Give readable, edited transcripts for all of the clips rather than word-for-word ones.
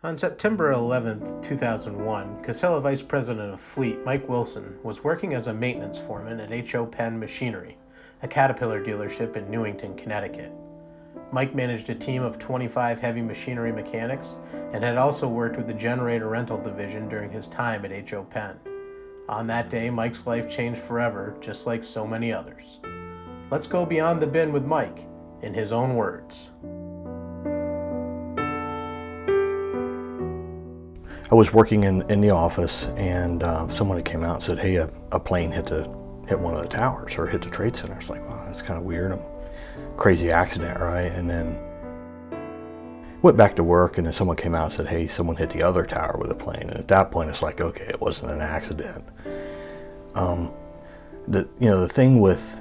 On September 11, 2001, Casella Vice President of Fleet Mike Wilson was working as a maintenance foreman at HO Penn Machinery, a Caterpillar dealership in Newington, Connecticut. Mike managed a team of 25 heavy machinery mechanics and had also worked with the generator rental division during his time at HO Penn. On that day, Mike's life changed forever, just like so many others. Let's go beyond the bin with Mike, in his own words. I was working in the office, and someone came out and said, hey, a plane hit one of the towers or hit the trade center. It's like, wow, that's kind of weird. Crazy accident, right? And then went back to work, and then someone came out and said, hey, someone hit the other tower with a plane. And at that point, it's like, okay, it wasn't an accident. The thing with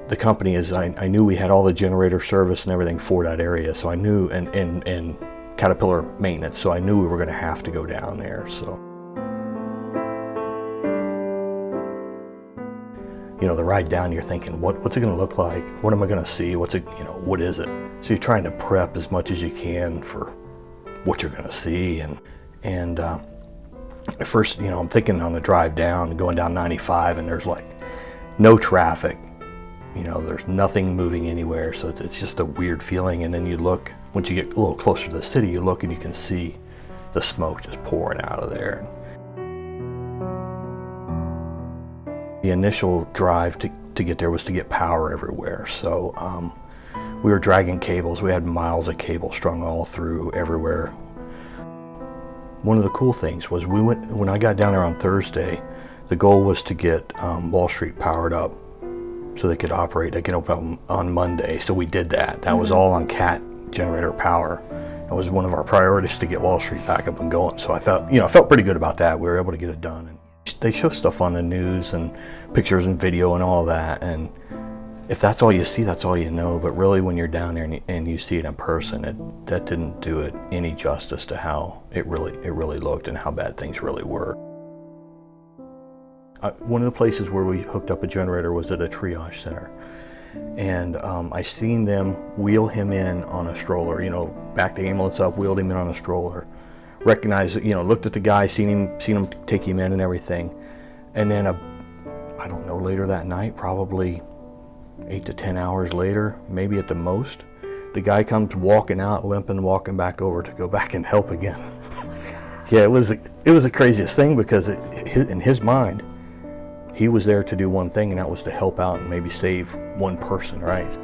the company is I knew we had all the generator service and everything for that area, so I knew, and Caterpillar maintenance, so I knew we were going to have to go down there. So, the ride down, you're thinking, what's it going to look like? What am I going to see? What is it? So you're trying to prep as much as you can for what you're going to see. And at first, I'm thinking on the drive down, going down 95, and there's like no traffic. There's nothing moving anywhere, so it's just a weird feeling. And then you look, once you get a little closer to the city, you look and you can see the smoke just pouring out of there. The initial drive to get there was to get power everywhere. So we were dragging cables. We had miles of cable strung all through everywhere. One of the cool things was when I got down there on Thursday, the goal was to get Wall Street powered up so they could open on Monday. So we did that. That was all on CAT generator power. It was one of our priorities to get Wall Street back up and going. So I thought, I felt pretty good about that. We were able to get it done. And they show stuff on the news and pictures and video and all that. And if that's all you see, that's all you know. But really, when you're down there and you see it in person, that didn't do it any justice to how it really looked and how bad things really were. One of the places where we hooked up a generator was at a triage center. And I seen them wheel him in on a stroller, back the ambulance up, wheeled him in on a stroller. Recognized, looked at the guy, seen him take him in and everything. And then I don't know, later that night, probably 8 to 10 hours later, maybe at the most, the guy comes walking out, limping, walking back over to go back and help again. Yeah, it was the craziest thing, because in his mind, he was there to do one thing, and that was to help out and maybe save one person, right?